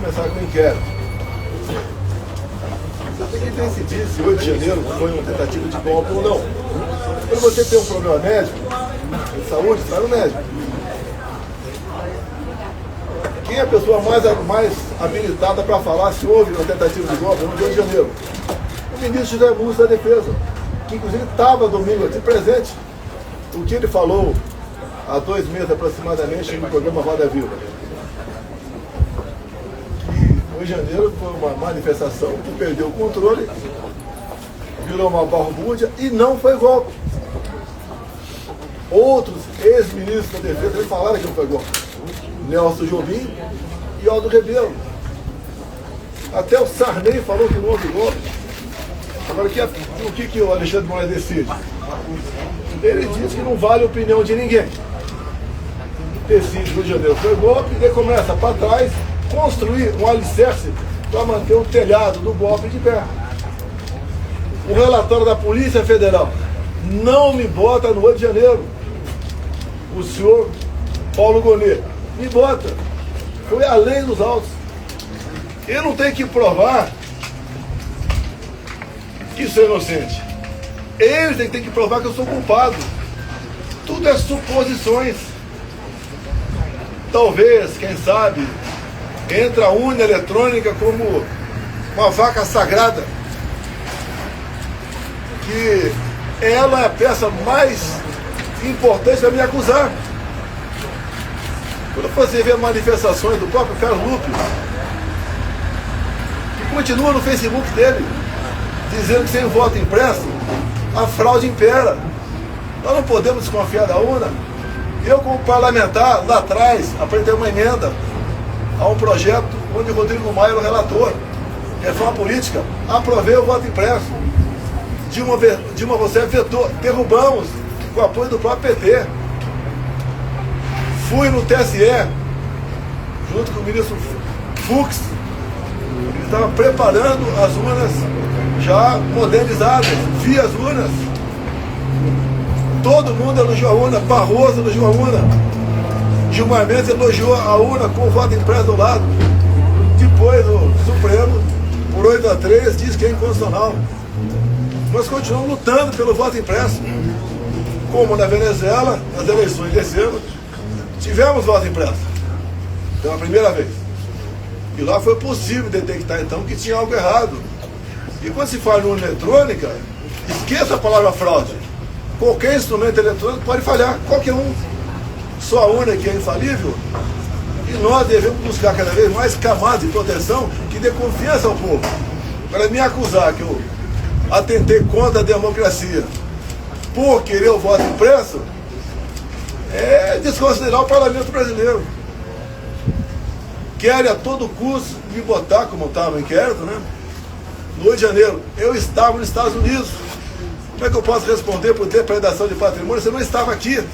começar com o inquérito. Você tem que decidir se 8 de janeiro foi uma tentativa de golpe ou não. Quando você tem um problema médico, de saúde, vai no médico. Quem é a pessoa mais habilitada para falar se houve uma tentativa de golpe no Rio de Janeiro? O ministro José Múcio da Defesa, que inclusive estava domingo aqui presente. O que ele falou há 2 meses aproximadamente no programa Roda Viva. Que o Rio de Janeiro foi uma manifestação que perdeu o controle, virou uma balbúrdia e não foi golpe. Outros ex-ministros da Defesa falaram que não foi golpe. Nelson Jobim e Aldo Rebelo. Até o Sarney falou que não houve golpe. Agora, o que o Alexandre de Moraes decide? Ele diz que não vale a opinião de ninguém. Decide Rio de Janeiro foi golpe, e ele começa para trás construir um alicerce para manter o telhado do golpe de pé. O relatório da Polícia Federal não me bota no Rio de Janeiro. O senhor Paulo Gonet me bota. Foi além dos autos. Eu não tenho que provar que sou inocente. Eles têm que provar que eu sou culpado. Tudo é suposições. Talvez, quem sabe, entra a urna eletrônica como uma vaca sagrada. Que ela é a peça mais importante para me acusar. Quando você vê manifestações do próprio Carlos Lupe, que continua no Facebook dele, dizendo que sem voto impresso, a fraude impera. Nós não podemos desconfiar da urna. Eu, como parlamentar, lá atrás, apresentei uma emenda a um projeto onde Rodrigo Maia era o relator. Reforma política. Aprovei o voto impresso. Dilma Rousseff vetou. Derrubamos com o apoio do próprio PT. Fui no TSE, junto com o ministro Fux. Ele estava preparando as urnas já modernizadas. Vi as urnas. Todo mundo elogiou a urna. Barroso elogiou a urna. Gilmar Mendes elogiou a urna com o voto impresso do lado. Depois o Supremo, por 8-3, diz que é inconstitucional. Nós continuamos lutando pelo voto impresso. Como na Venezuela, nas eleições desse ano, tivemos voto impresso. Pela primeira vez. E lá foi possível detectar então que tinha algo errado. E quando se fala em urna eletrônica, esqueça a palavra fraude. Qualquer instrumento eletrônico pode falhar, qualquer um. Só a urna que é infalível. E nós devemos buscar cada vez mais camadas de proteção que dê confiança ao povo. Para me acusar que eu atentei contra a democracia por querer o voto impresso, é desconsiderar o parlamento brasileiro. Querem a todo custo me botar, como estava no inquérito, né? No Rio de Janeiro, eu estava nos Estados Unidos. Como é que eu posso responder por depredação de patrimônio se eu não estava aqui?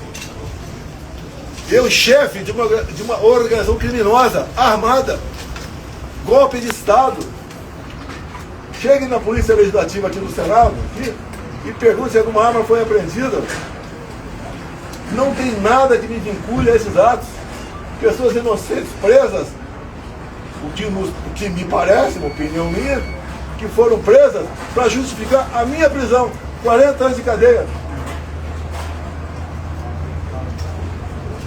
Eu, chefe de uma organização criminosa, armada, golpe de Estado. Chegue na Polícia Legislativa aqui no Senado aqui, e pergunte se alguma arma foi apreendida. Não tem nada que me vincule a esses atos. Pessoas inocentes presas, o que me parece, uma opinião minha, que foram presas para justificar a minha prisão. 40 anos de cadeia.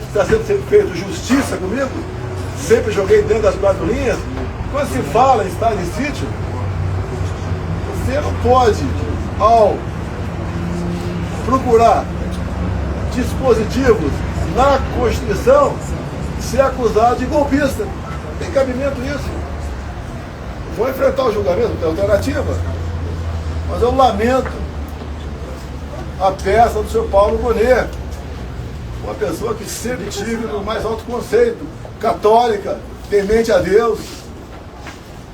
Está sendo feito justiça comigo? Sempre joguei dentro das 4 linhas. Quando se fala em estado de sítio, você não pode, ao procurar dispositivos na Constituição, ser acusado de golpista. Tem cabimento isso. Vou enfrentar o julgamento, não tem alternativa. Mas eu lamento a peça do senhor Paulo Gonet, uma pessoa que sempre tive no mais alto conceito, católica, temente a Deus,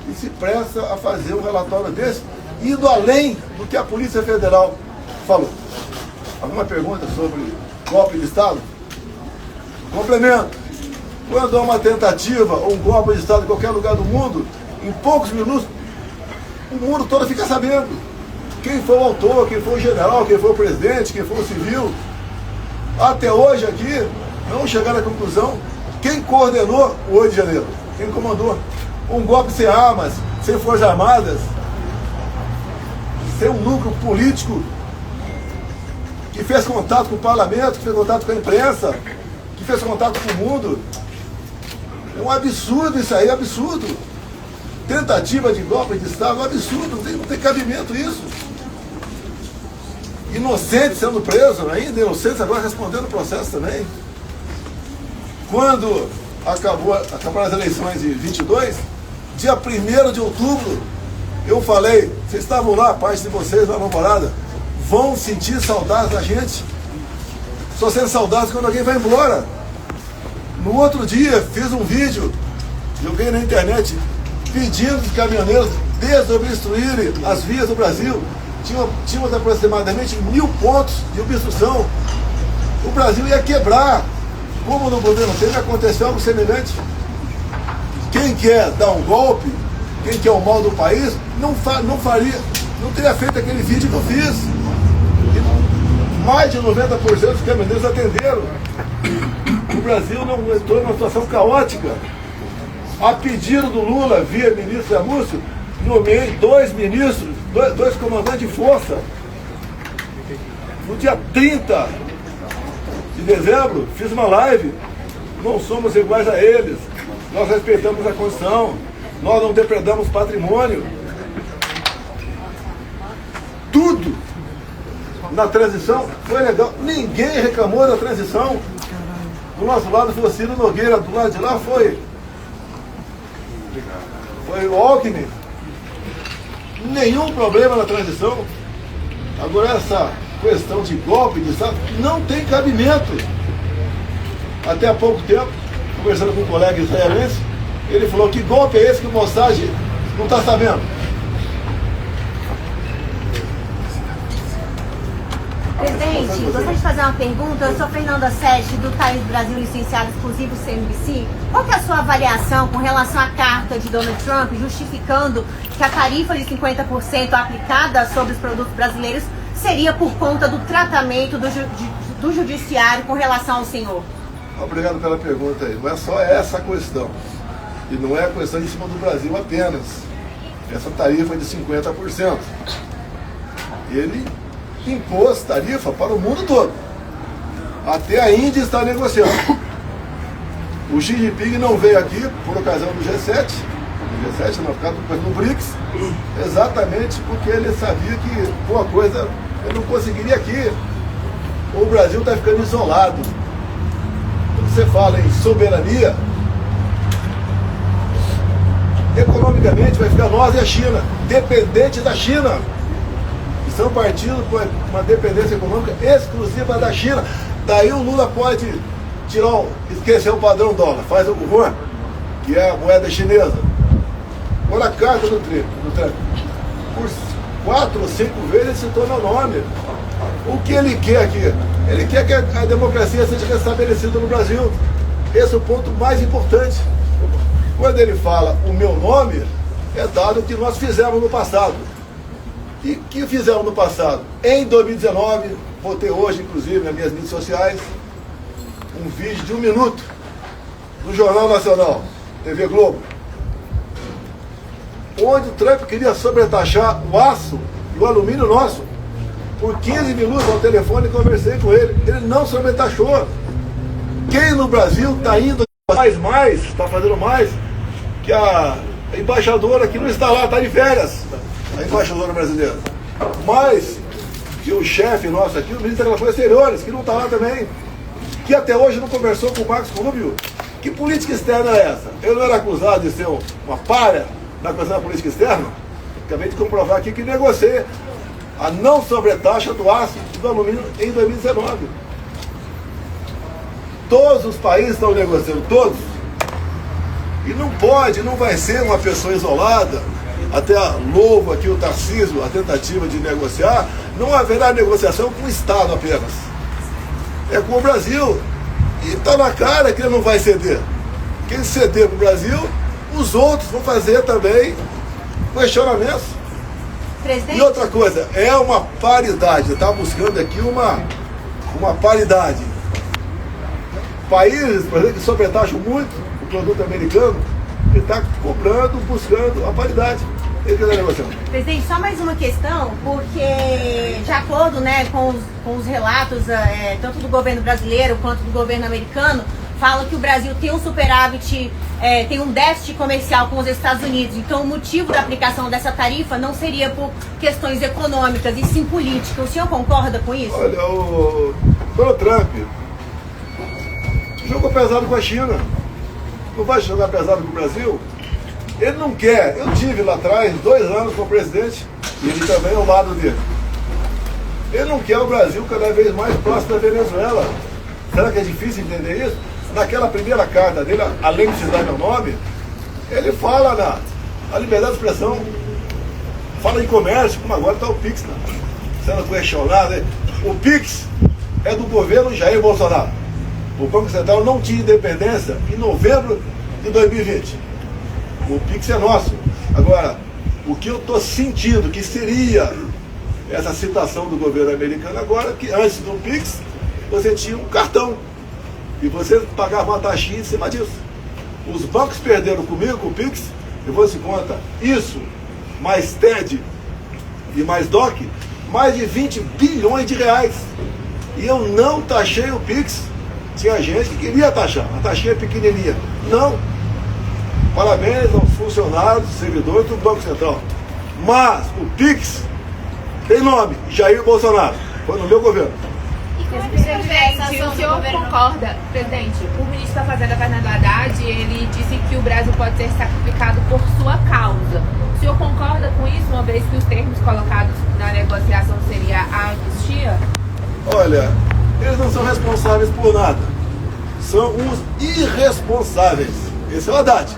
e se presta a fazer um relatório desse, indo além do que a Polícia Federal falou. Alguma pergunta sobre golpe de Estado? Complemento. Quando há uma tentativa ou um golpe de Estado em qualquer lugar do mundo, em poucos minutos, o mundo todo fica sabendo quem foi o autor, quem foi o general, quem foi o presidente, quem foi o civil. Até hoje aqui, não chegaram à conclusão quem coordenou o 8 de janeiro, quem comandou. Um golpe sem armas, sem forças armadas, sem um núcleo político que fez contato com o parlamento, que fez contato com a imprensa, que fez contato com o mundo. É um absurdo isso aí, absurdo. Tentativa de golpe de Estado, um absurdo, não tem cabimento isso. Inocentes sendo presos ainda, inocentes agora respondendo o processo também. Quando acabaram as eleições de 22, dia 1º de outubro, eu falei, vocês estavam lá, parte de vocês lá na Alvorada, vão sentir saudades da gente. Só sendo saudades quando alguém vai embora. No outro dia, fiz um vídeo, joguei na internet, pedindo os caminhoneiros desobstruírem as vias do Brasil. Tínhamos aproximadamente 1000 pontos de obstrução. O Brasil ia quebrar. Como no governo Temer aconteceu algo semelhante. Quem quer dar um golpe, quem quer o mal do país, não teria feito aquele vídeo que eu fiz. E mais de 90% dos caminhoneiros atenderam. O Brasil não entrou numa situação caótica. A pedido do Lula, via ministro Amúcio, nomeei 2 ministros, dois comandantes de força. No dia 30 de dezembro, fiz uma live. Não somos iguais a eles. Nós respeitamos a Constituição. Nós não depredamos patrimônio. Tudo na transição foi legal. Ninguém reclamou da transição. Do nosso lado foi o Ciro Nogueira, do lado de lá foi o Alckmin. Nenhum problema na transição. Agora essa questão de golpe de Estado não tem cabimento. Até há pouco tempo, conversando com um colega israelense, ele falou, que golpe é esse que o Mossad não está sabendo? Presidente, gostaria de fazer uma pergunta. Eu sou Fernanda Sete, do Times Brasil, licenciado exclusivo CNBC. Qual que é a sua avaliação com relação à carta de Donald Trump justificando que a tarifa de 50% aplicada sobre os produtos brasileiros seria por conta do tratamento do judiciário com relação ao senhor? Obrigado pela pergunta aí. Não é só essa a questão. E não é a questão em cima do Brasil apenas. Essa tarifa é de 50%. Ele impôs tarifa para o mundo todo. Até a Índia está negociando. O Xi Jinping não veio aqui por ocasião do G7, não, por causa do BRICS, exatamente porque ele sabia que uma coisa ele não conseguiria aqui. O Brasil está ficando isolado. Quando você fala em soberania, economicamente vai ficar nós e a China, dependente da China. São partidos com uma dependência econômica exclusiva da China. Daí o Lula pode esquecer o padrão dólar, faz o yuan, que é a moeda chinesa. Olha a carta do Trump. Por 4 ou 5 vezes ele citou meu nome. O que ele quer aqui? Ele quer que a democracia seja restabelecida no Brasil. Esse é o ponto mais importante. Quando ele fala o meu nome, é dado o que nós fizemos no passado. E o que fizemos no passado? Em 2019, botei hoje, inclusive, nas minhas mídias sociais, um vídeo de 1 minuto no Jornal Nacional, TV Globo, onde o Trump queria sobretaxar o aço e o alumínio nosso. Por 15 minutos ao telefone conversei com ele. Ele não sobretaxou. Quem no Brasil está indo mais, está fazendo mais, que a embaixadora que não está lá, está de férias. A embaixadora brasileira. Mas que o chefe nosso aqui, o ministro das Relações Exteriores, que não está lá também, que até hoje não conversou com o Marcos Rubio. Que política externa é essa? Eu não era acusado de ser uma palha na questão da política externa? Acabei de comprovar aqui que negociei a não sobretaxa do aço e do alumínio em 2019. Todos os países estão negociando, todos. E não pode, não vai ser uma pessoa isolada. Até louvo aqui o Tarcísio, a tentativa de negociar. Não haverá negociação com o Estado apenas. É com o Brasil. E está na cara que ele não vai ceder. Quem ceder para o Brasil, os outros vão fazer também questionamentos. Presidente. E outra coisa, é uma paridade. Está buscando aqui uma paridade. Países, por exemplo, que sobretaxam muito o produto americano, Ele está cobrando, buscando a paridade. Ele quer negociando. Presidente, só mais uma questão, porque de acordo, né, com os relatos, tanto do governo brasileiro quanto do governo americano, falam que o Brasil tem um superávit, tem um déficit comercial com os Estados Unidos. Então o motivo da aplicação dessa tarifa não seria por questões econômicas, e sim políticas. O senhor concorda com isso? Olha, o Donald Trump jogou pesado com a China. Não vai jogar pesado com o Brasil? Ele não quer. Eu tive lá atrás 2 anos com o presidente, e ele também ao lado dele. Ele não quer o Brasil cada vez mais próximo da Venezuela. Será que é difícil entender isso? Naquela primeira carta dele, além de citar meu nome, ele fala na liberdade de expressão, fala em comércio, como agora está o PIX, né? Sendo questionado. Né? O PIX é do governo Jair Bolsonaro. O Banco Central não tinha independência em novembro de 2020. O PIX é nosso. Agora, o que eu estou sentindo que seria essa citação do governo americano agora, que antes do PIX, você tinha um cartão e você pagava uma taxinha em cima disso. Os bancos perderam comigo, com o PIX, eu vou se conta, isso, mais TED e mais DOC, mais de 20 bilhões de reais. E eu não taxei o PIX. Tinha gente que queria taxar, a taxinha é pequenininha. Não. Parabéns aos funcionários, servidores do Banco Central. Mas o PIX tem nome, Jair Bolsonaro. Foi no meu governo. Presidente, o senhor concorda, presidente, o ministro da Fazenda, Fernando Haddad, ele disse que o Brasil pode ser sacrificado por sua causa. O senhor concorda com isso, uma vez que os termos colocados na negociação seria a anistia? Olha, eles não são responsáveis por nada. São os irresponsáveis. Esse é o Haddad,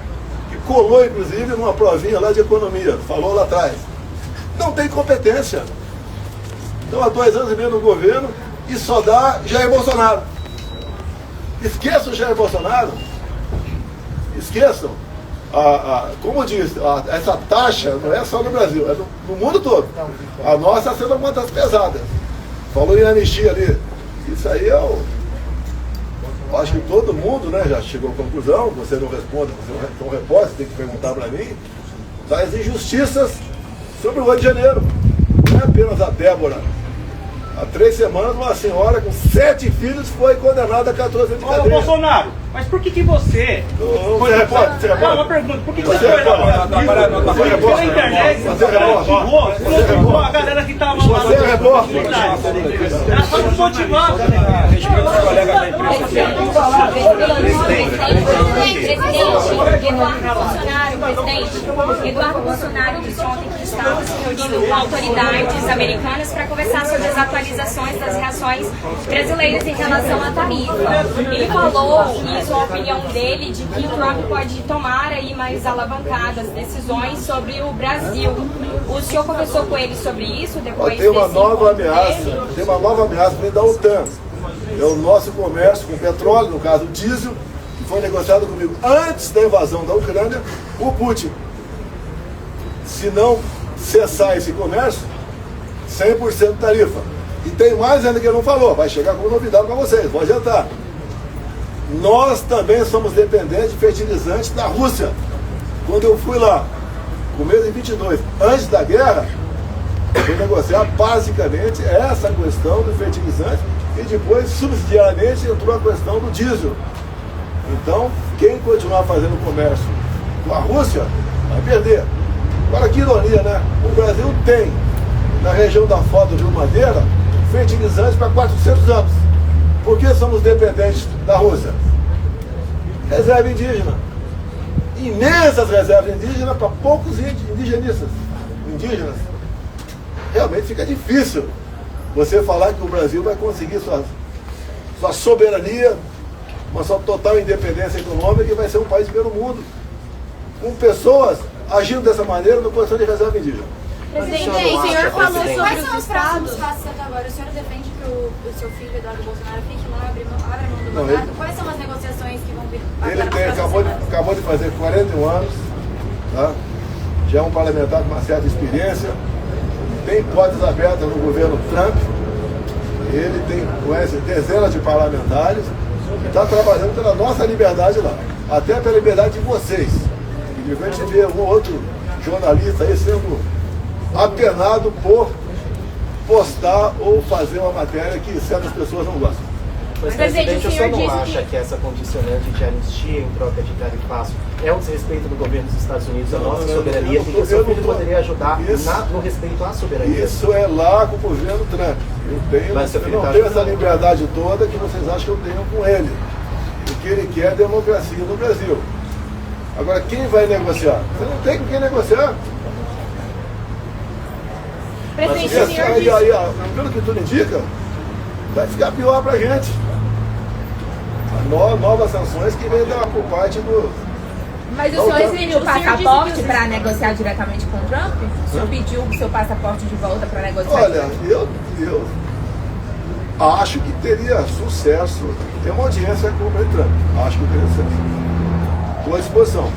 que colou, inclusive, numa provinha lá de economia, falou lá atrás. Não tem competência. Estão há 2 anos e meio no governo e só dá Jair Bolsonaro. Esqueçam o Jair Bolsonaro. Esqueçam. Como eu disse, essa taxa não é só no Brasil, é no mundo todo. A nossa está sendo uma das pesadas. Falou em anistia ali. Isso aí acho que todo mundo, né, já chegou à conclusão. Você não responde, você é um repórter, tem que perguntar para mim, das injustiças sobre o Rio de Janeiro. Não é apenas a Débora. Há 3 semanas, uma senhora com 7 filhos foi condenada a 14 anos de cadeia. Ô, Bolsonaro, mas por que você... Você é repórter? Não, uma pergunta. Por que você Você é foi repórter? pela internet? Você é repórter? Motivou a galera que tava lá. Você é repórter? Era só nos motivar. Eduardo Bolsonaro disse ontem que estava se reunindo com autoridades americanas para conversar sobre as atualizações das reações brasileiras em relação à tarifa. Ele falou, isso é a opinião dele, de que Trump pode tomar aí mais alavancadas decisões sobre o Brasil. O senhor conversou com ele sobre isso depois Tem uma desse nova encontro ameaça. dele? Tem uma nova ameaça da OTAN. É o nosso comércio com petróleo, no caso o diesel, que foi negociado comigo antes da invasão da Ucrânia, o Putin. Se não cessar esse comércio, 100% tarifa. E tem mais ainda que ele não falou, vai chegar como novidade para vocês, vou adiantar. Nós também somos dependentes de fertilizantes da Rússia. Quando eu fui lá, começo de 22, antes da guerra, eu fui negociar basicamente essa questão do fertilizante e depois, subsidiariamente, entrou a questão do diesel. Então, quem continuar fazendo comércio com a Rússia, vai perder. Agora, que ironia, né? O Brasil tem, na região da Foz do Rio Madeira, fertilizantes para 400 anos. Por que somos dependentes da Rússia? Reserva indígena. Imensas reservas indígenas para poucos indígenas. Realmente fica difícil você falar que o Brasil vai conseguir sua soberania, uma sua total independência econômica e vai ser um país de primeiro mundo. Com pessoas agindo dessa maneira no posição de reserva indígena. Presidente, o senhor falou sobre Quais os são os próximos estados. passos até agora? O senhor defende que o seu filho, Eduardo Bolsonaro, fique lá, abra mão do Não, mandato? ele- Quais são as negociações que vão vir Ele agora nas próximas semanas? acabou de fazer 41 anos, tá? Já é um parlamentar com uma certa experiência, tem portas abertas no governo Trump, ele conhece dezenas de parlamentares, está trabalhando pela nossa liberdade lá, até pela liberdade de vocês. De repente você vê um outro jornalista aí sendo apenado por postar ou fazer uma matéria que certas pessoas não gostam. Mas, presidente, o senhor não acha que essa condicionante de anistia em troca de tarifaço é um desrespeito do governo dos Estados Unidos à nossa soberania? Porque o seu filho poderia ajudar no respeito à soberania. Isso é lá com o governo Trump. Eu não tenho essa liberdade toda que vocês acham que eu tenho com ele. O que ele quer é democracia no Brasil. Agora, quem vai negociar? Você não tem com quem negociar. Presidente, Mas, pelo que tudo indica, vai ficar pior pra gente. Novas sanções que vêm por parte do... Mas o senhor exigiu o passaporte para negociar diretamente com o Trump? O senhor pediu o seu passaporte de volta para negociar? Olha, eu acho que teria sucesso ter uma audiência com o Trump. Acho que teria sucesso. Estou à disposição.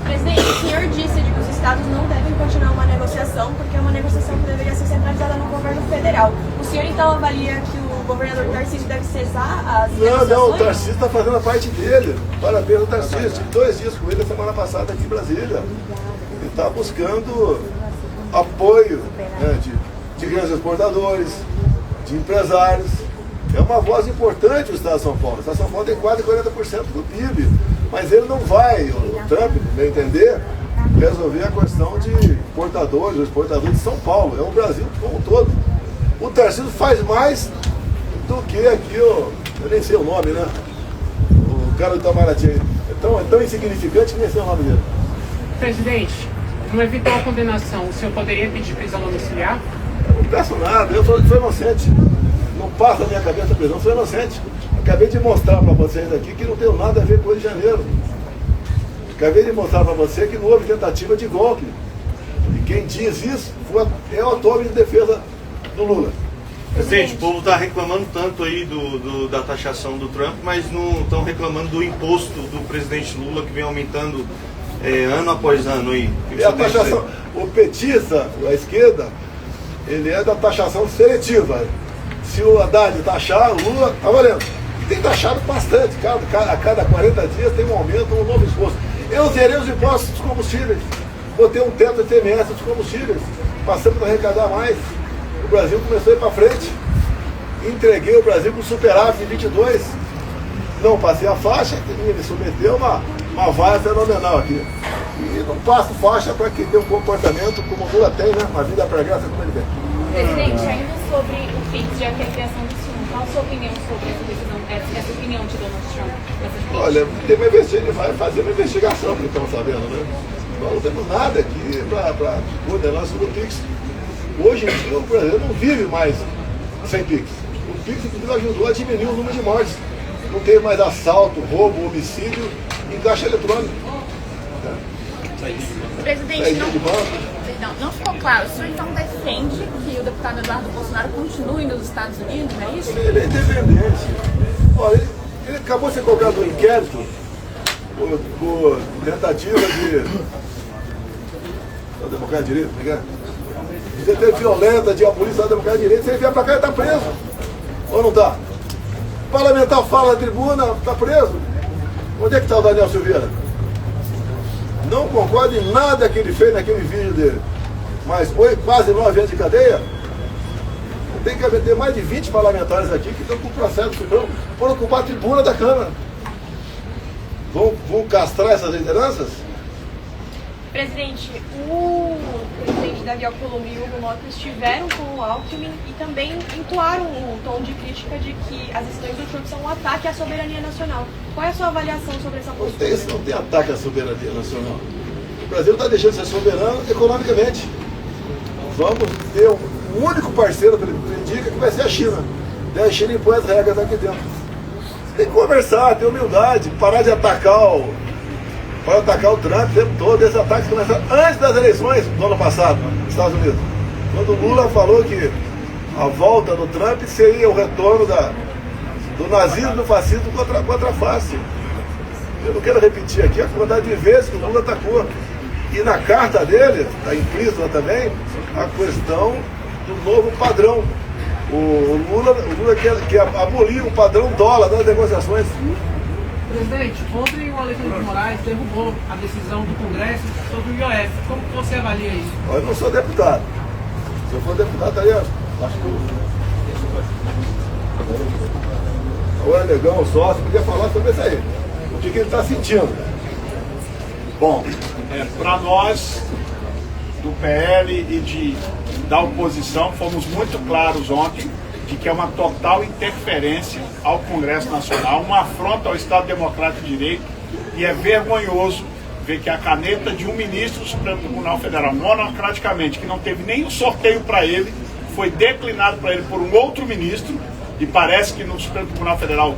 Presidente, o senhor disse de que os estados não devem continuar uma negociação, porque é uma negociação que deveria ser centralizada no governo federal. O senhor então avalia que o governador Tarcísio deve cessar as negociações? Não, o Tarcísio está fazendo a parte dele. Parabéns ao Tarcísio. Tive 2 dias com ele a semana passada aqui em Brasília. Ele está buscando apoio, né, de grandes exportadores, de empresários. É uma voz importante o Estado de São Paulo. O Estado de São Paulo tem quase 40% do PIB. Mas ele não vai, o Trump, no meu entender, resolver a questão de importadores, os exportadores de São Paulo. É o Brasil como um todo. O Tarcísio faz mais do que aqui, eu nem sei o nome, né? O cara do Itamaraty. É tão insignificante que nem sei o nome dele. Presidente, numa eventual condenação, o senhor poderia pedir prisão domiciliar? Eu não peço nada, eu sou inocente. Não passa na minha cabeça a prisão, sou inocente. Acabei de mostrar para vocês aqui que não tem nada a ver com o Rio de Janeiro. Acabei de mostrar para você que não houve tentativa de golpe. E quem diz isso é o autor de defesa do Lula. Presidente, o povo está reclamando tanto aí da taxação do Trump, mas não estão reclamando do imposto do presidente Lula que vem aumentando ano após ano aí. E a taxação, o petista, a esquerda, ele é da taxação seletiva. Se o Haddad taxar, o Lula está valendo. Tem taxado bastante, a cada 40 dias tem um aumento, um novo esforço. Eu zerei os impostos dos combustíveis, botei um teto de ICMS dos combustíveis, passamos a arrecadar mais. O Brasil começou a ir para frente, entreguei o Brasil com superávit de 22, não passei a faixa, me submeteu uma vaia fenomenal aqui. E não passo faixa para quem tem um comportamento como o Lula tem, né? Uma vida para graça como ele tem. Presidente, ainda sobre o PIX de apropriação do senhor, qual a sua opinião sobre essa decisão, essa opinião de Donald Trump? Olha, tem uma ele vai fazer uma investigação, que estamos sabendo, né? Nós não temos nada aqui para condenar sobre o PIX. Hoje em dia o Brasil não vive mais sem PIX. O PIX, inclusive, ajudou a diminuir o número de mortes. Não tem mais assalto, roubo, homicídio em caixa eletrônica. Presidente, não ficou claro. O senhor então defende que o deputado Eduardo Bolsonaro continue nos Estados Unidos, não é isso? Ele é independente. Olha, ele acabou de ser colocado no inquérito por tentativa de... democracia de direito, não é? De ter violenta, de abuso da democracia de direito, se ele vier pra cá, ele tá preso. Ou não tá? O parlamentar fala na tribuna, tá preso. Onde é que tá o Daniel Silveira? Não concordo em nada que ele fez naquele vídeo dele. Mas foi quase 9 anos de cadeia. Tem que ter mais de 20 parlamentares aqui que estão com o processo Supremo por ocupar a tribuna da Câmara. Vão castrar essas lideranças? Presidente, o presidente Davi Alcolumbre e o Hugo Motta estiveram com o Alckmin e também entoaram um tom de crítica de que as decisões do Trump são um ataque à soberania nacional. Qual é a sua avaliação sobre essa postura? Não tem ataque à soberania nacional. O Brasil está deixando de ser soberano economicamente. Vamos ter um único parceiro, que indica, que vai ser a China. Daí a China impõe as regras aqui dentro. Tem que conversar, ter humildade, parar de atacar o Trump o tempo todo. Esses ataques começaram antes das eleições do ano passado, nos Estados Unidos. Quando o Lula falou que a volta do Trump seria o retorno do nazismo e do fascismo contra a face. Eu não quero repetir aqui a quantidade de vezes que o Lula atacou. E na carta dele, está implícita também, a questão do novo padrão. O Lula quer abolir o padrão dólar das negociações. Presidente, ontem o Alexandre de Moraes derrubou a decisão do Congresso sobre o IOF. Como que você avalia isso? Eu não sou deputado. Se eu for deputado, estaria. Acho que agora, Negão, o sócio, podia falar sobre isso aí. O que ele está sentindo. Bom, para nós, do PL e da oposição, fomos muito claros ontem de que é uma total interferência ao Congresso Nacional, uma afronta ao Estado Democrático de Direito, e é vergonhoso ver que a caneta de um ministro do Supremo Tribunal Federal, monocraticamente, que não teve nenhum sorteio para ele, foi declinado para ele por um outro ministro, e parece que no Supremo Tribunal Federal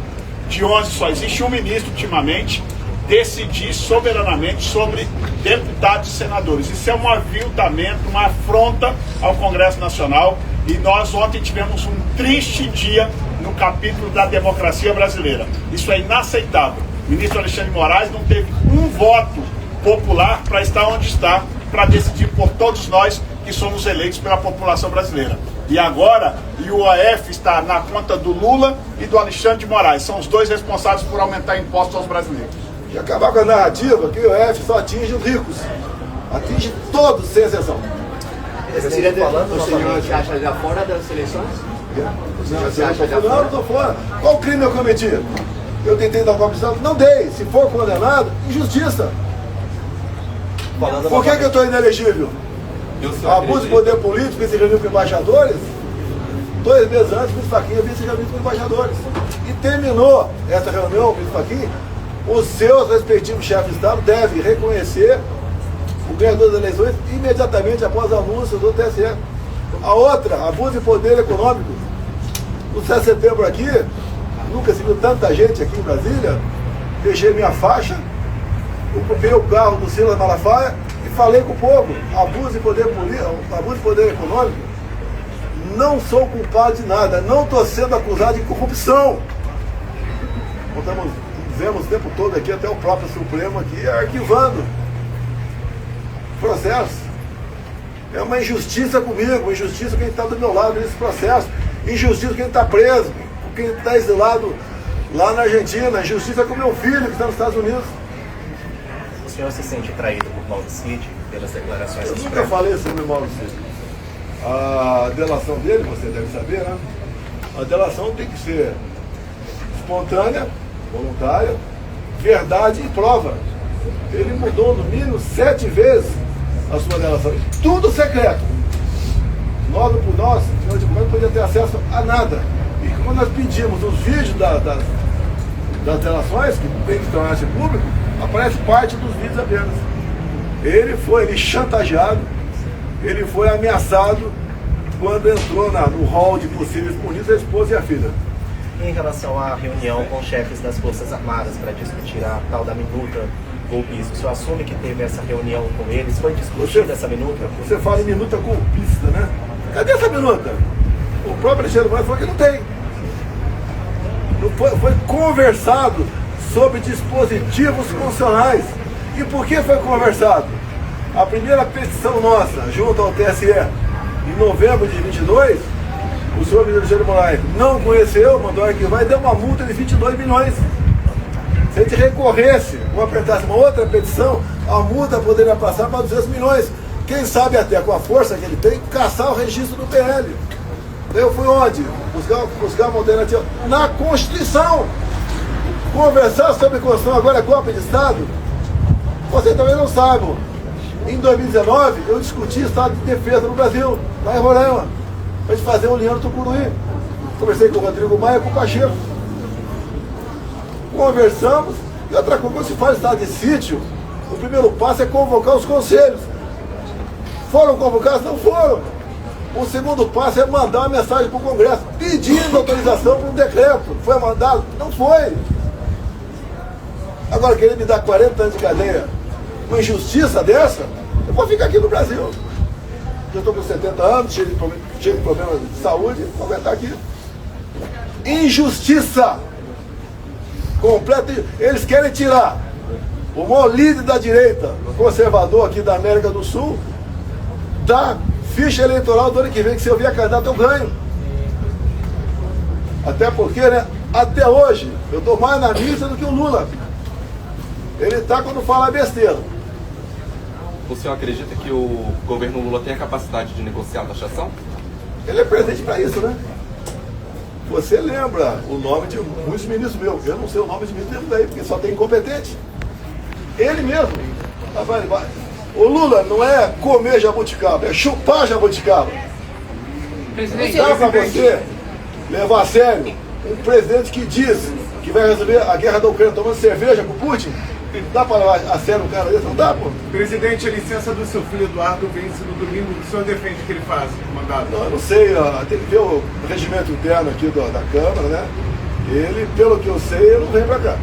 de 11 só existe um ministro ultimamente, decidir soberanamente sobre deputados e senadores. Isso é um aviltamento, uma afronta ao Congresso Nacional, e nós ontem tivemos um triste dia no capítulo da democracia brasileira. Isso é inaceitável. O ministro Alexandre de Moraes não teve um voto popular para estar onde está, para decidir por todos nós que somos eleitos pela população brasileira. E agora, o IOF está na conta do Lula e do Alexandre de Moraes. São os dois responsáveis por aumentar impostos aos brasileiros. E acabar com a narrativa que o IOF só atinge os ricos. Atinge todos, sem exceção. Presidente, falando, o senhor se acha já fora das eleições? Não estou fora. Qual crime eu cometi? Eu tentei dar uma opção? Não dei. Se for condenado, injustiça. Por que eu estou inelegível? Abuso de poder político, vice reuniu com embaixadores. 2 meses antes, o Luiz Fachin vice reuniu com embaixadores. E terminou essa reunião, Luiz Fachin, os seus respectivos chefes de Estado devem reconhecer o ganhador das eleições imediatamente após o anúncio do TSE. A outra, abuso de poder econômico. No 7 de setembro aqui, nunca se viu tanta gente aqui em Brasília, deixei minha faixa, ocupei o carro do Silas Malafaia e falei com o povo. Abuso de poder político, abuso de poder econômico, não sou culpado de nada, não estou sendo acusado de corrupção. Vemos o tempo todo aqui, até o próprio Supremo aqui, arquivando processo. É uma injustiça comigo, uma injustiça quem está do meu lado nesse processo, injustiça quem está preso, quem está exilado lá na Argentina, injustiça com meu filho que está nos Estados Unidos. O senhor se sente traído por Mauro Cid, pelas declarações do Supremo? Eu nunca falei sobre o Mauro Cid. A delação dele, você deve saber, né? A delação tem que ser espontânea, voluntária, verdade e prova. Ele mudou no mínimo 7 vezes a sua delação. Tudo secreto. Nós, por nós, senhor de não podia ter acesso a nada. E quando nós pedimos os vídeos das delações, que tem que tornar-se público, aparece parte dos vídeos apenas. Ele foi chantageado, ele foi ameaçado quando entrou no hall de possíveis punidos, a esposa e a filha. Em relação à reunião com chefes das Forças Armadas para discutir a tal da minuta golpista, o senhor assume que teve essa reunião com eles? Foi discutida essa minuta? Você fala em minuta golpista, né? Cadê essa minuta? O próprio Alexandre Moraes falou que não tem. Foi conversado sobre dispositivos constitucionais. E por que foi conversado? A primeira petição nossa, junto ao TSE, em novembro de 22, o senhor ministro Alexandre Moraes não conheceu, mandou arquivar e deu uma multa de 22 milhões. Se a gente recorresse ou apertasse uma outra petição, a multa poderia passar para 200 milhões. Quem sabe até com a força que ele tem, caçar o registro do PL. Eu fui onde? Buscar uma alternativa na Constituição. Conversar sobre Constituição agora é golpe de Estado? Você também não sabe. Em 2019, eu discuti Estado de Defesa no Brasil, lá em Roraima, para gente fazer um Leandro Tucuruí. Conversei com o Rodrigo Maia e com o Pacheco. Conversamos, e outra coisa, quando se faz Estado de sítio, o primeiro passo é convocar os conselhos. Foram convocados? Não foram. O segundo passo é mandar uma mensagem para o Congresso, pedindo autorização para um decreto. Foi mandado? Não foi. Agora, querer me dar 40 anos de cadeia, uma injustiça dessa, eu vou ficar aqui no Brasil. Eu estou com 70 anos, cheio de problemas de saúde, vou aguentar aqui. Injustiça completa. Eles querem tirar o maior líder da direita, conservador aqui da América do Sul, da ficha eleitoral do ano que vem, que se eu vier candidato eu ganho. Até porque, né, até hoje, eu estou mais na missa do que o Lula. Ele está quando fala besteira. O senhor acredita que o governo Lula tem a capacidade de negociar a taxação? Ele é presente para isso, né? Você lembra o nome de muitos ministros meus. Eu não sei o nome de ministro daí, porque só tem incompetente. Ele mesmo. O Lula não é comer jabuticaba, é chupar jabuticaba. Presidente, dá para você levar a sério um presidente que diz que vai resolver a guerra da Ucrânia tomando cerveja com o Putin? Dá para levar a sério um cara desse? Não dá, pô. Presidente, a licença do seu filho Eduardo vence no domingo. O senhor defende o que ele faz, mandado? Não, eu não sei, tem que ver o regimento interno aqui da Câmara, né? Ele, pelo que eu sei, ele não vem para cá.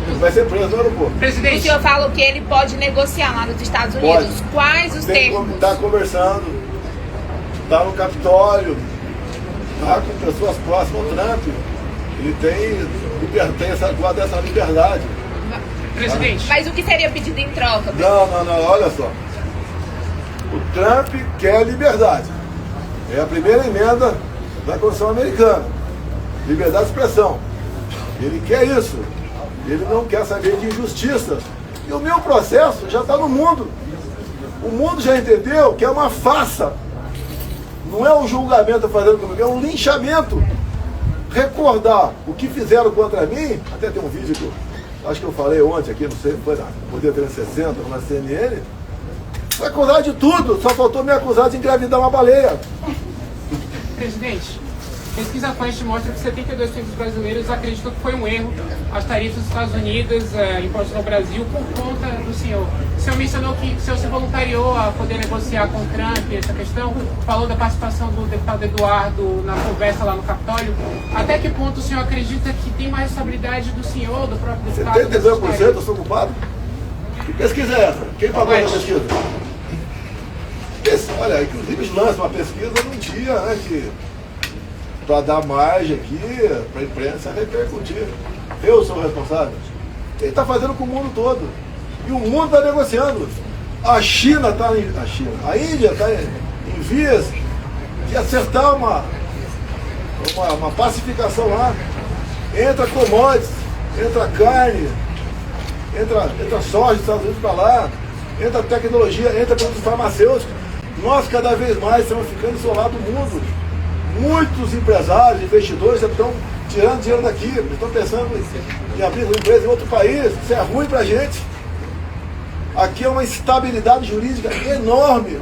Ele vai ser preso no aeroporto. Presidente, o senhor fala que ele pode negociar lá nos Estados Unidos. Pode. Quais os termos? Está conversando, está no Capitólio, está com pessoas próximas ao Trump. Ele tem essa liberdade. presidente. Mas o que seria pedido em troca? Não, olha só. O Trump quer liberdade. É a primeira emenda da Constituição americana. Liberdade de expressão. Ele quer isso. Ele não quer saber de injustiças. E o meu processo já está no mundo. O mundo já entendeu que é uma farsa. Não é um julgamento fazendo comigo, é um linchamento. Recordar o que fizeram contra mim, até tem um vídeo que eu acho que eu falei ontem aqui, não sei, foi na Poder 360, na CNN. Foi acusar de tudo, só faltou me acusar de engravidar uma baleia. Presidente, pesquisa Quest mostra que 72% dos brasileiros acreditam que foi um erro as tarifas dos Estados Unidos impostas ao Brasil por conta do senhor. O senhor mencionou que o senhor se voluntariou a poder negociar com o Trump essa questão, falou da participação do deputado Eduardo na conversa lá no Capitólio. Até que ponto o senhor acredita que tem mais responsabilidade do senhor, do próprio deputado? 72% eu sou culpado? Que pesquisa é essa? Quem pagou essa pesquisa? Olha, inclusive eles lançam uma pesquisa num dia, né, para dar margem aqui, para a imprensa repercutir. Eu sou o responsável. Ele está fazendo com o mundo todo. E o mundo está negociando. A China está a Índia está em vias de acertar uma pacificação lá. Entra commodities, entra carne, entra soja dos Estados Unidos para lá, entra tecnologia, entra produtos farmacêuticos. Nós cada vez mais estamos ficando isolados do mundo. Muitos empresários, investidores estão tirando dinheiro daqui, estão pensando em abrir uma empresa em outro país. Isso é ruim para a gente. Aqui é uma instabilidade jurídica enorme.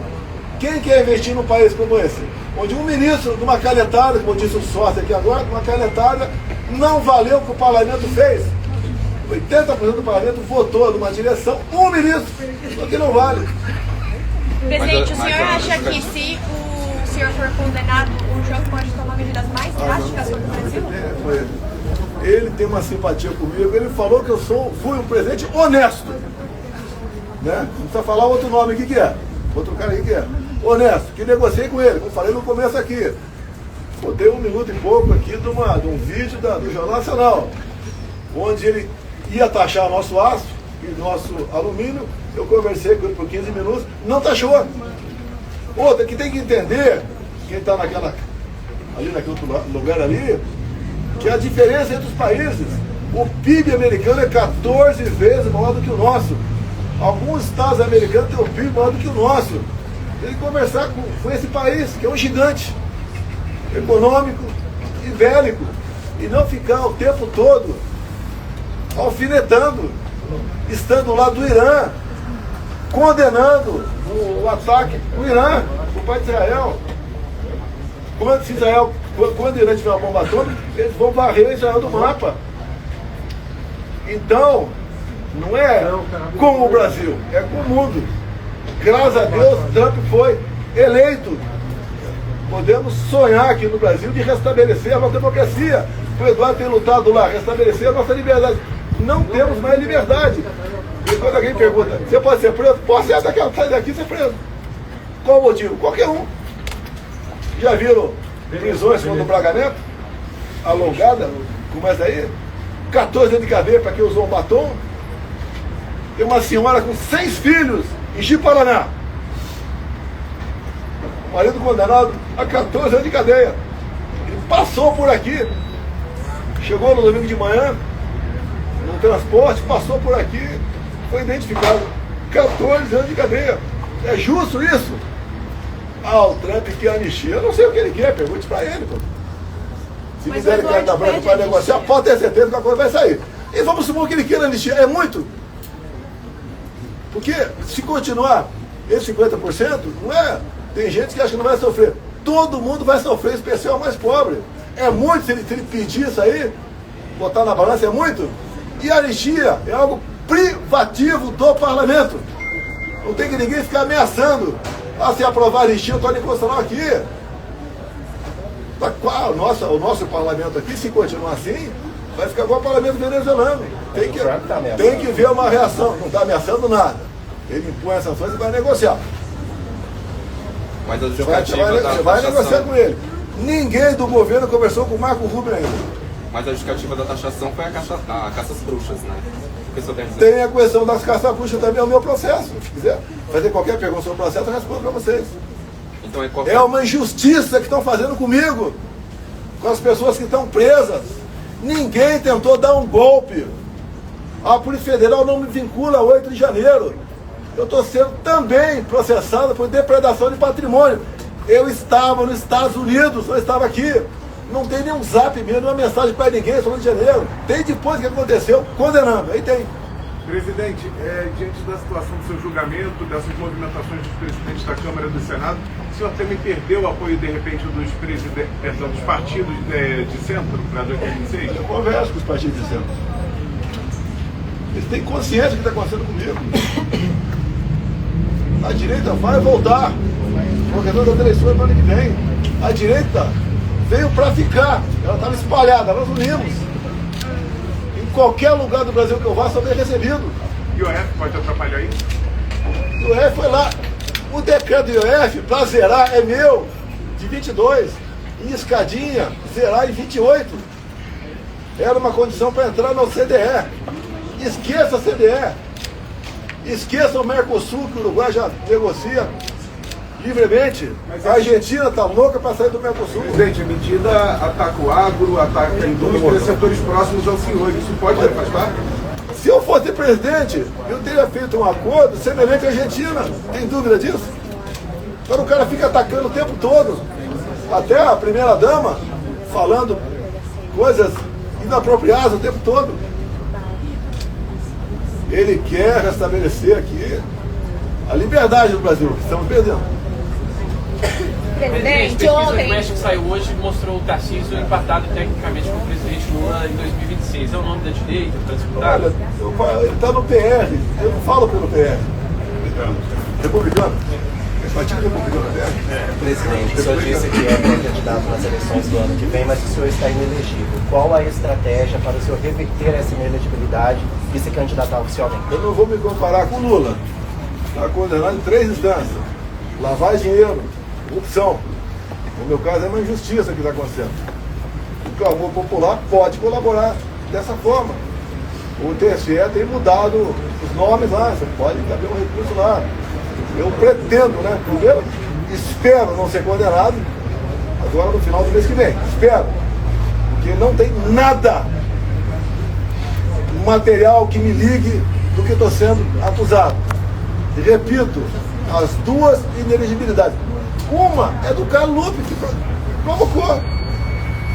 Quem quer investir num país como esse? Onde um ministro de uma canetada, como disse o sócio aqui agora, uma canetada não valeu o que o parlamento fez. 80% do parlamento votou numa direção, um ministro, o que não vale. Presidente, o senhor acha que se o senhor for condenado, o Trump pode tomar medidas mais drásticas sobre o Brasil? Ele tem uma simpatia comigo, ele falou que eu fui um presidente honesto. Né? Não precisa falar outro nome aqui que é. Outro cara aqui que é. Honesto, que negociei com ele, como falei no começo aqui. Botei 1 minuto e pouco aqui de um vídeo do Jornal Nacional, onde ele ia taxar nosso aço e nosso alumínio. Eu conversei com ele por 15 minutos, não taxou. Outra que tem que entender, quem está ali naquele outro lugar ali, que a diferença entre os países, o PIB americano é 14 vezes maior do que o nosso. Alguns estados americanos têm um PIB maior do que o nosso. Tem que conversar com esse país, que é um gigante econômico e bélico, e não ficar o tempo todo alfinetando, estando lá do Irã, condenando o ataque do Irã, o pai de Israel. Quando o Irã tiver uma bomba atômica, eles vão varrer Israel do mapa. Então, não é com o Brasil, é com o mundo. Graças a Deus, Trump foi eleito. Podemos sonhar aqui no Brasil de restabelecer a nossa democracia. O Eduardo tem lutado lá, restabelecer a nossa liberdade. Não temos mais liberdade. E quando alguém pergunta, você pode ser preso? Posso sair daqui e ser preso. Qual o motivo? Qualquer um. Já viram prisões contra o Braga Neto? Alongada, como essa aí? 14 anos de cadeia para quem usou um batom. Tem uma senhora com 6 filhos em Ji-Paraná. O marido condenado a 14 anos de cadeia. Ele passou por aqui. Chegou no domingo de manhã, no transporte, passou por aqui, foi identificado 14 anos de cadeia. É justo isso? Ah, o Trump quer anistia. Eu não sei o que ele quer, pergunte pra ele, pô. Se me der carta branca para negociar, pode ter certeza que a coisa vai sair. E vamos supor que ele queira anistia. É muito? Porque se continuar esse 50%, não é? Tem gente que acha que não vai sofrer. Todo mundo vai sofrer, em especial o mais pobre. É muito se ele pedir isso aí, botar na balança, é muito. E a anistia é algo privativo do parlamento. Não tem que ninguém ficar ameaçando. Ah, se aprovar a anistia, eu estou inconstitucional aqui. O nosso parlamento aqui, se continuar assim, vai ficar igual o parlamento venezuelano. Tem que ver uma reação. Não está ameaçando nada. Ele impõe as sanções e vai negociar. Mas a justificativa você vai negociar com ele. Ninguém do governo conversou com o Marco Rubio ainda. Mas a justificativa da taxação foi a caça às bruxas, né? Tem a questão das caças às bruxas também, é o meu processo. Se quiser fazer qualquer pergunta sobre o processo, eu respondo para vocês. Então é uma injustiça que estão fazendo comigo, com as pessoas que estão presas. Ninguém tentou dar um golpe. A Polícia Federal não me vincula a 8 de janeiro. Eu estou sendo também processado por depredação de patrimônio. Eu estava nos Estados Unidos, não estava aqui. Não tem nenhum zap mesmo, nenhuma mensagem para ninguém sobre o Rio de Janeiro. Tem depois que aconteceu, condenando. Aí tem. Presidente, diante da situação do seu julgamento, dessas movimentações dos presidentes da Câmara e do Senado, o senhor também perdeu o apoio, de repente, dos partidos de centro para 2026? Eu converso com os partidos de centro. Eles têm consciência do que está acontecendo comigo. A direita vai voltar. Por questão das eleições no ano que vem. A direita veio para ficar. Ela estava espalhada, nós unimos. Em qualquer lugar do Brasil que eu vá, sou bem recebido. E o IOF pode atrapalhar isso? O IOF foi lá. O decreto do IOF para zerar é meu, de 22. Em escadinha, zerar em 28. Era uma condição para entrar no CDE. Esqueça a CDE. Esqueça o Mercosul, que o Uruguai já negocia livremente. A Argentina está louca para sair do Mercosul. Presidente, a medida ataca o agro, ataca a indústria, setores próximos ao senhor. Isso pode afastar? Se eu fosse presidente, eu teria feito um acordo semelhante à Argentina. Tem dúvida disso? Agora o cara fica atacando o tempo todo. Até a primeira-dama falando coisas inapropriadas o tempo todo. Ele quer restabelecer aqui a liberdade do Brasil, que estamos perdendo. Presidente, ontem... O México que saiu hoje mostrou o Tarcísio empatado tecnicamente com o presidente Lula em 2026. É o nome da direita para disputar? Olha, ele está no PR, eu não falo pelo PR. Republicano. Partido Republicano PR. Presidente, o senhor disse que é candidato nas eleições do ano que vem, mas que o senhor está inelegível. Qual a estratégia para o senhor reverter essa inelegibilidade e se candidatar oficialmente? Eu não vou me comparar com o Lula. Está condenado em 3 instâncias. Lavar dinheiro, corrupção. No meu caso é uma injustiça que está acontecendo. O clamor popular pode colaborar dessa forma. O TSE tem mudado os nomes lá, você pode caber um recurso lá. Eu pretendo, né? Primeiro, espero não ser condenado agora no final do mês que vem. Espero. Porque não tem nada material que me ligue do que estou sendo acusado. E repito, as 2 inelegibilidades. Uma é do Carlos Lupe, que provocou.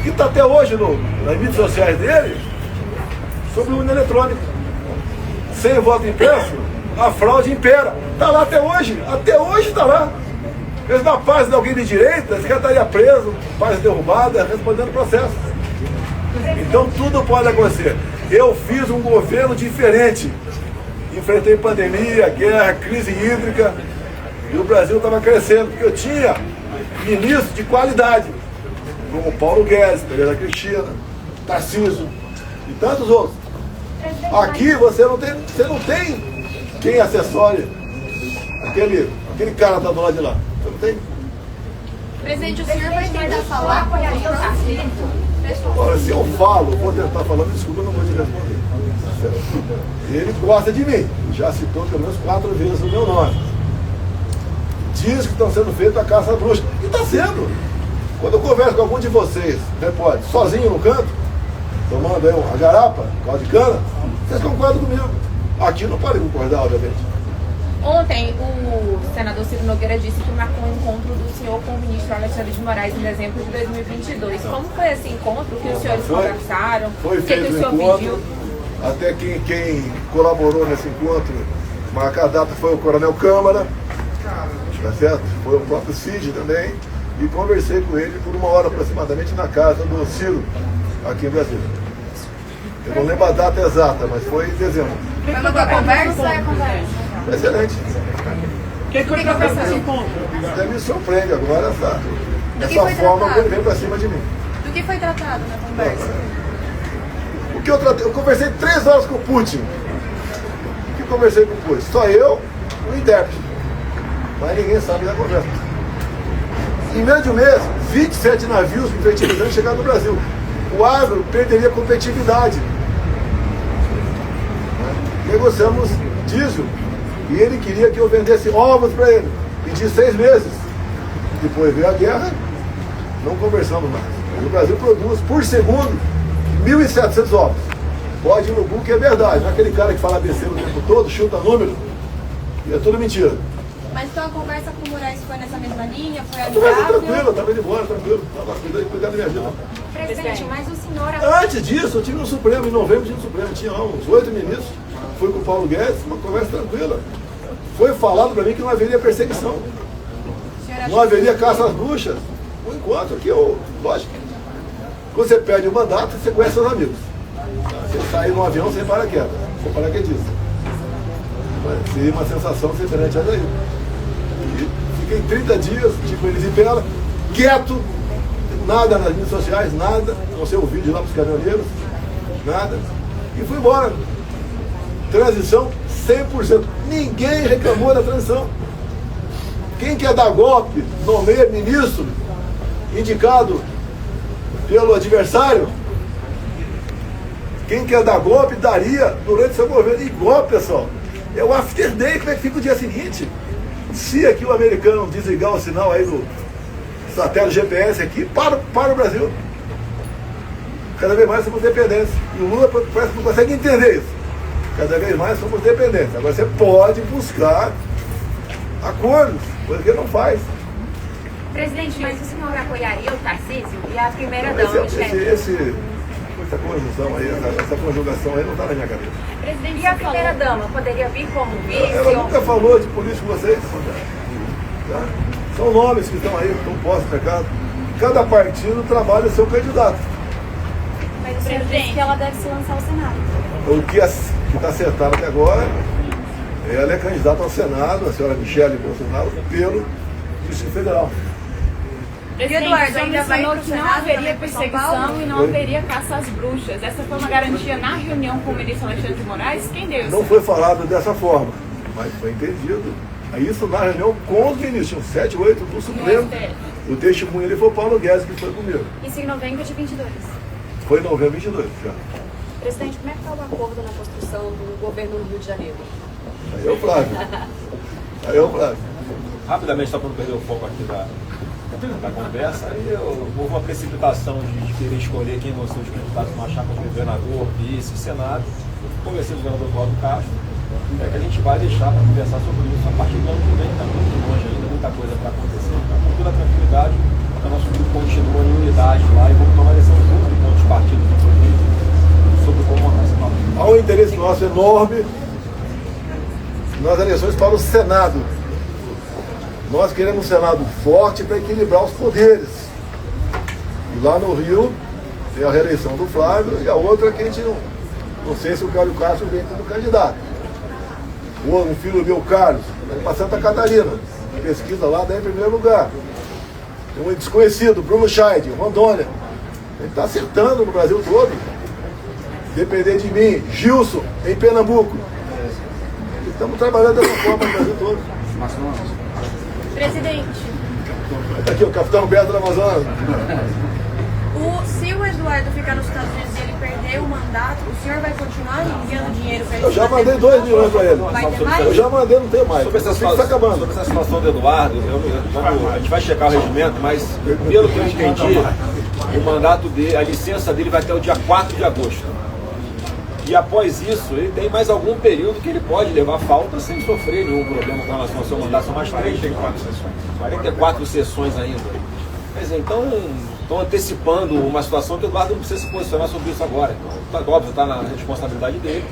Que está até hoje nas mídias sociais dele sobre o urna eletrônico. Sem voto impresso, a fraude impera. Está lá até hoje está lá. Mesmo na paz de alguém de direita, esse cara estaria preso, paz derrubada, respondendo processo. Então tudo pode acontecer. Eu fiz um governo diferente. Enfrentei pandemia, guerra, crise hídrica, e o Brasil estava crescendo, porque eu tinha ministros de qualidade, como Paulo Guedes, Pereira Cristina, Tarcísio e tantos outros. Aqui você não tem quem assessore aquele cara que está do lado de lá. Você não tem. Presidente, o senhor vai tentar falar com o aflito? Olha, se eu falo, vou tentar falar, desculpa, eu não vou te responder. Ele gosta de mim, já citou pelo menos 4 vezes o meu nome. Diz que estão sendo feitas a caça à bruxa. E está sendo. Quando eu converso com algum de vocês, repórter, sozinho no canto, tomando aí uma garapa, caldo de cana, vocês concordam comigo. Aqui não pode concordar, obviamente. Ontem, o senador Ciro Nogueira disse que marcou um encontro do senhor com o ministro Alexandre de Moraes em dezembro de 2022. Como foi esse encontro? O que os senhores conversaram? O que o senhor pediu? Até quem colaborou nesse encontro, marcar a data, foi o Coronel Câmara, tá certo? Foi o próprio Cid também, e conversei com ele por 1 hora aproximadamente na casa do Ciro, aqui em Brasília. Eu não lembro a data exata, mas foi em dezembro. Foi uma boa conversa? Excelente. Quem foi para esse encontro? Até me surpreende agora essa forma que ele veio para cima de mim. Do que foi tratado na conversa? O que eu tratei? Eu conversei 3 horas com o Putin. O que conversei com o Putin? Só eu e o intérprete. Mas ninguém sabe da conversa. Em menos de um mês, 27 navios fertilizantes chegaram no Brasil. O agro perderia competitividade. Negociamos diesel. E ele queria que eu vendesse ovos para ele. Pedi 6 meses. Depois veio a guerra, não conversamos mais. O Brasil produz, por segundo, 1.700 ovos. Pode ir no Google que é verdade. Não é aquele cara que fala besteira o tempo todo, chuta número. E é tudo mentira. Mas então a conversa com o Moraes foi nessa mesma linha? Foi amigável? Tranquilo, estava indo embora, tranquilo. Estava cuidando da minha vida. Presidente, mas o senhor... Antes disso, eu tive no Supremo, em novembro tinha no Supremo, tinha lá uns 8 ministros. Fui com o Paulo Guedes, uma conversa tranquila. Foi falado para mim que não haveria perseguição. Não haveria caça às bruxas. Um encontro aqui, lógico. Quando você perde o mandato, você conhece seus amigos. Você sair num avião sem paraquedas. Sem paraquedista. Seria uma sensação semelhante a daí. E fiquei 30 dias, tipo eles em Pela, quieto, nada nas mídias sociais, nada, não sei o vídeo lá para os caminhoneiros, nada. E fui embora. Transição 100%. Ninguém reclamou da transição. Quem quer dar golpe, nomeia ministro, indicado pelo adversário. Quem quer dar golpe, daria durante seu governo. E golpe, pessoal, é o after day, como é que fica o dia seguinte? Se aqui o americano desligar o sinal aí do satélite GPS aqui, para o Brasil. Cada vez mais somos dependentes. E o Lula parece que não consegue entender isso. Cada vez mais somos dependentes. Agora você pode buscar acordos, coisa que ele não faz. Presidente, mas o senhor apoiaria o Tarcísio e a primeira-dama, essa conjugação aí não está na minha cabeça. Presidente, e a primeira-dama poderia vir como vice? Ela nunca falou de política com vocês. Tá? São nomes que estão aí, que estão postos no mercado. Cada partido trabalha o seu candidato. Mas o presidente disse que ela deve se lançar ao Senado. O que está acertado até agora, ela é candidata ao Senado, a senhora Michele Bolsonaro, pelo Distrito Federal. Presidente, Eduardo, ainda mencionou que não haveria perseguição e não haveria caça às bruxas. Essa foi uma garantia na reunião com o ministro Alexandre de Moraes? Quem deu isso? Não foi falado dessa forma, mas foi entendido. Isso na reunião com os ministros, 7, 8 do Supremo. O testemunho ali foi o Paulo Guedes, que foi comigo. Isso em novembro de 22? Foi em novembro de 22, já. Presidente, como é que está o acordo na construção do governo do Rio de Janeiro? Aí é o Flávio. Aí é o Flávio. Rapidamente, só para não perder o foco aqui da conversa, aí houve uma precipitação de querer escolher quem vão ser os candidatos a uma chapa de governador, vice, Senado. Conversei com o governador Cláudio Castro, que a gente vai deixar para conversar sobre isso a partir do ano que vem, está muito longe ainda, muita coisa para acontecer. Então, com toda a tranquilidade, o nosso grupo continua em unidade lá e vamos tomar decisão junto com os partidos sobre como montar essa nova. Há um interesse nosso enorme nas eleições para o Senado. Nós queremos um Senado forte para equilibrar os poderes. E lá no Rio tem a reeleição do Flávio e a outra que a gente não sei se o Cláudio Castro vem como candidato. Ou um filho meu, Carlos, para Santa Catarina, pesquisa lá, dá em primeiro lugar. Tem um desconhecido, Bruno Scheid, Rondônia. Ele está acertando no Brasil todo. Depender de mim, Gilson, em Pernambuco. Estamos trabalhando dessa forma no Brasil todo. Presidente. Está aqui o capitão Beto da Amazonas. Se o Eduardo ficar nos Estados Unidos e ele perder o mandato, o senhor vai continuar enviando dinheiro para ele? Eu já mandei 2 milhões para ele. Vai ter mais? Eu já mandei, não tem mais. Sobre essa situação do Eduardo, a gente vai checar o regimento, mas pelo que eu entendi, o mandato dele, a licença dele vai até o dia 4 de agosto. E após isso, ele tem mais algum período que ele pode levar falta sem sofrer nenhum problema com relação ao seu mandato. São mais 44 sessões. 44 sessões ainda. Quer dizer, então, estão antecipando uma situação que o Eduardo não precisa se posicionar sobre isso agora. Então, tá, óbvio, está na responsabilidade dele.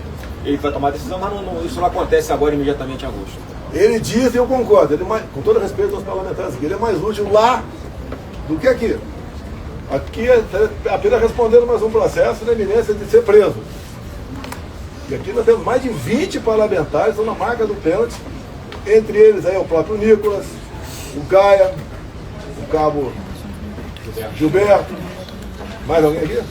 Ele vai tomar a decisão, mas isso não acontece agora imediatamente em agosto. Ele diz, e eu concordo, ele com todo respeito aos parlamentares, que ele é mais útil lá do que aqui. Aqui é apenas respondendo mais um processo na iminência de ser preso. E aqui nós temos mais de 20 parlamentares, estão na marca do pênalti, entre eles aí o próprio Nicolas, o Gaia, o cabo Gilberto, mais alguém aqui?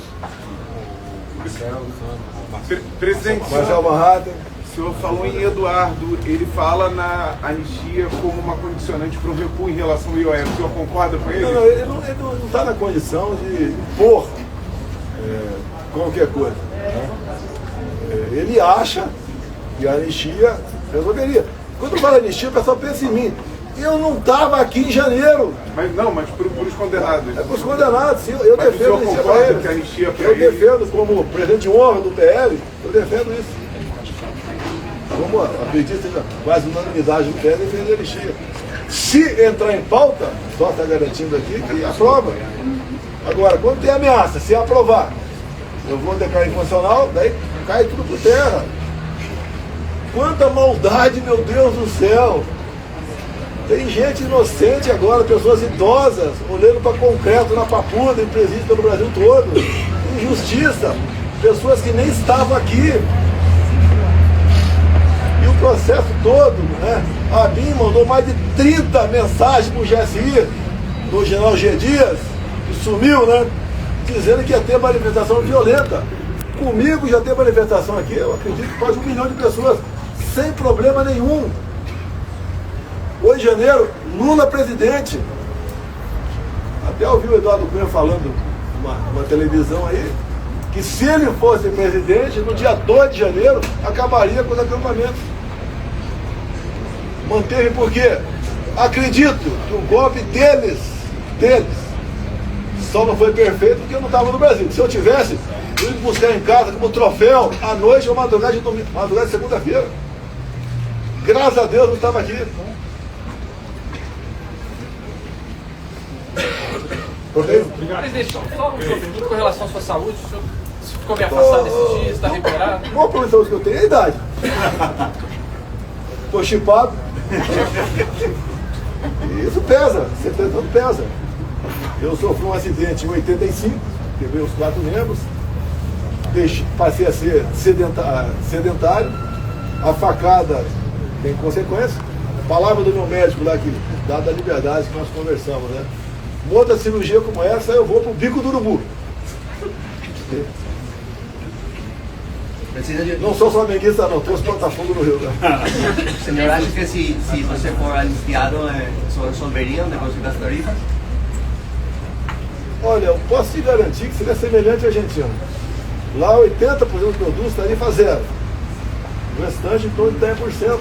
Presidente, Marcelo Manhattan. o senhor falou em Eduardo, ele fala na anistia como uma condicionante para o recuo em relação ao IOF. O senhor concorda com ele? Não, ele não está na condição de impor qualquer coisa. Né? Ele acha que a anistia resolveria. Quando fala anistia, o pessoal pensa em mim. Eu não estava aqui em janeiro. Mas não, mas para os condenados. É para os condenados, sim. Eu defendo a anistia para eles. Que a anistia eu defendo como presidente de honra do PL, eu defendo isso. Como acredito seja quase unanimidade do PL, defende a anistia. Se entrar em pauta, só está garantindo aqui que aprova. Agora, quando tem ameaça, se aprovar, eu vou declarar inconstitucional, daí cai tudo por terra. Quanta maldade, meu Deus do céu! Tem gente inocente agora, pessoas idosas, olhando para concreto na papuda, em presídio pelo Brasil todo. Injustiça. Pessoas que nem estavam aqui. E o processo todo, né? A BIM mandou mais de 30 mensagens para o GSI, do general G. Dias, que sumiu, né? Dizendo que ia ter manifestação violenta. Comigo já tem manifestação aqui, eu acredito que quase 1 milhão de pessoas, sem problema nenhum. 8 de janeiro, Lula presidente. Até ouvi o Eduardo Cunha falando numa televisão aí, que se ele fosse presidente, no dia 2 de janeiro, acabaria com os acampamentos. Manteve por quê? Acredito que o golpe deles, só não foi perfeito porque eu não estava no Brasil. Se eu tivesse, eu ia buscar em casa como troféu, à noite ou madrugada de segunda-feira. Graças a Deus eu não estava aqui. Presidente, só com relação à sua saúde, o senhor ficou meio afastado esses dias, está recuperado? Qual a problema de saúde que eu tenho? É a idade. Estou chipado. Isso pesa, 70 anos pesa. Eu sofri um acidente em 85, quebrei os 4 membros, passei a ser sedentário, a facada tem consequência. Palavra do meu médico lá, que dada a liberdade que nós conversamos, né? Uma outra cirurgia como essa, eu vou pro bico do urubu. Não sou flamenguista não, trouxe Botafogo no Rio. Né? O senhor acha que se você for anistiado, isso resolveria o negócio das tarifas? Olha, eu posso te garantir que seria semelhante à Argentina. Lá 80% dos produtos tarifa zero. O restante em torno de 10%.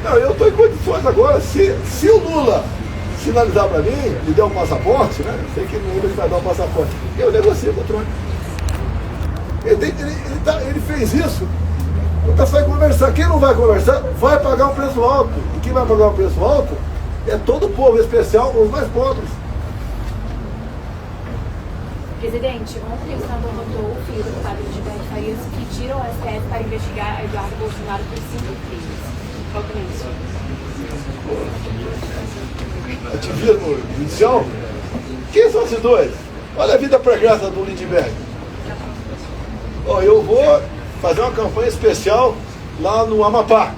Não, eu estou em condições agora, se o Lula sinalizar para mim, me der um passaporte, né? Eu sei que ele vai dar um passaporte, eu negocio com o Trump. Ele fez isso, o pessoal vai conversar. Quem não vai conversar, vai pagar um preço alto. E quem vai pagar um preço alto é todo o povo, em especial os mais pobres. Presidente, ontem o Senado votou o filho do deputado Gilberto Farias que tira o STF para investigar Eduardo Bolsonaro por 5 crimes. Qual que é isso? Ativismo judicial? Quem são esses dois? Olha a vida pregressa do Lindbergh. Ó, eu vou fazer uma campanha especial lá no Amapá.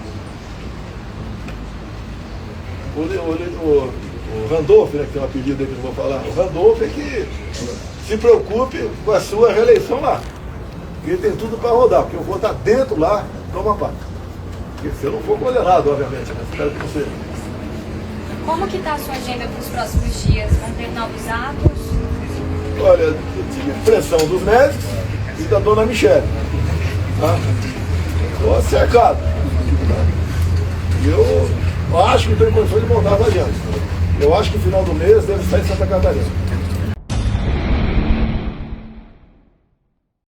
O Randolph, né, que tem um apelido aí que eu não vou falar, o Randolph é que se preocupe com a sua reeleição lá. Porque ele tem tudo para rodar, porque eu vou estar dentro lá do Amapá. Porque se eu não for condenado, obviamente, né? Espero que não seja. Como que está a sua agenda para os próximos dias? Vão ter novos atos? Olha, eu tive pressão dos médicos e da dona Michele. Tá? Estou cercado. Eu acho que tenho condições de montar a agenda. Eu acho que no final do mês deve sair em Santa Catarina.